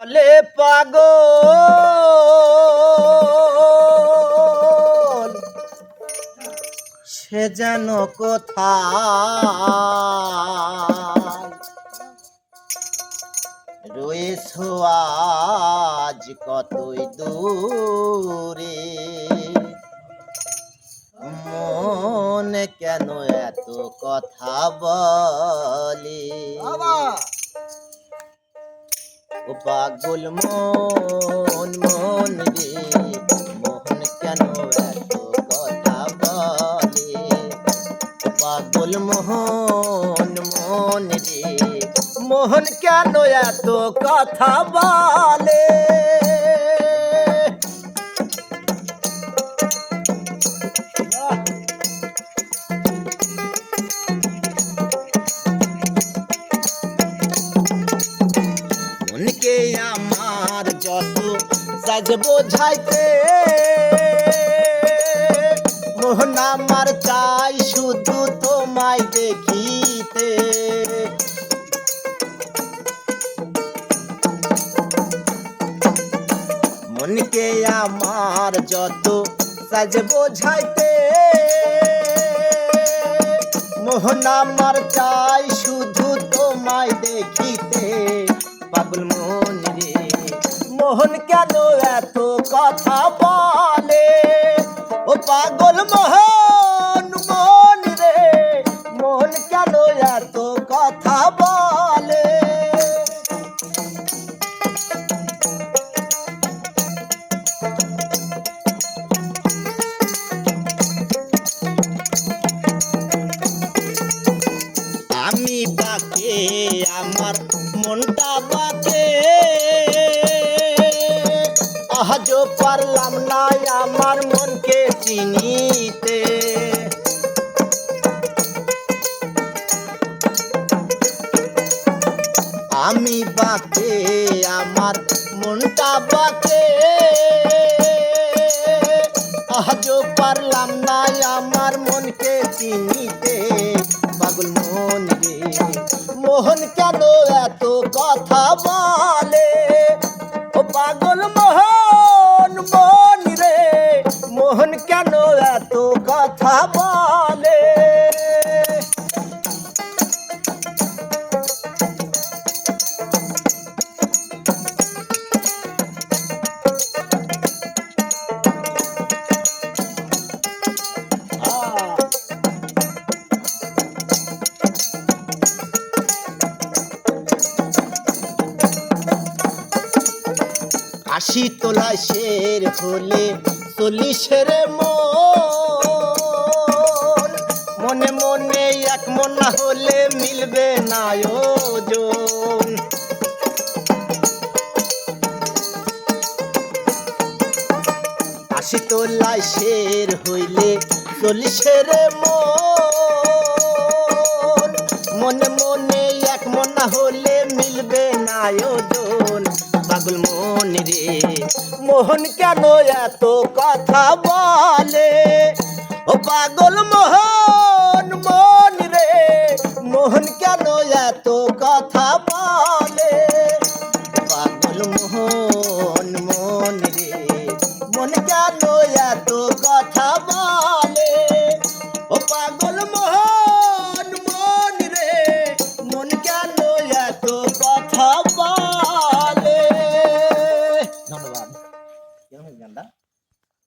বলে পাগল সে যেন কোথায় রয়েছো আজ কতই দূরে, মন কেন এত কথা বলে? ও পাগল মন মন রে, মন কেন এত কথা বলে? ও পাগল মোহন মন রে, মোহন কেন এত কথা বলে? মনকে আমার যত সাজ বোঝাইতে, মোহন আমার চাই শুধু তোমায় দেখিতে। মনকে আমার যত সাজ বোঝাইতে, মোহন আমার চাই শুধু তোমায় দেখিতে। পাগল মন রে, মোহন কেন এত কথা বলে? ও পাগল মোহন মন রে, মোহন কেন এত কথা বলে? আমি বাকে আমার মনটা বাকে, আজও পারলাম না আমার মনকে চিনিতে। আমি বাকে আমার মনটা বাকে, আজও পারলাম না আমার মনকে চিনিতে। পাগল মন রে, মোহন কেন এত কথা বলে? ও পাগল মোহন মন রে, মোহন কেন এত কথা বলে? আশি তোলা শের হলে চল্লিশের মন, মনে মনে এক মন না হলে মিলবে না ওজন। আশি তোলা শের হইলে চল্লিশের মন, মনে মনে এক মন না হলে মিলবে না ওজন। পাগল মন রে, মোহন কেন এত কথা বলে? ও পাগল মোহন মন রে, মোহন কেন এত কথা বলে? পাগল মোহন মন রে, মন কেন এত কথা বলে? ও পাগল মোহন মন রে, মন কেন এত কথা বলে? ধন্যবাদ।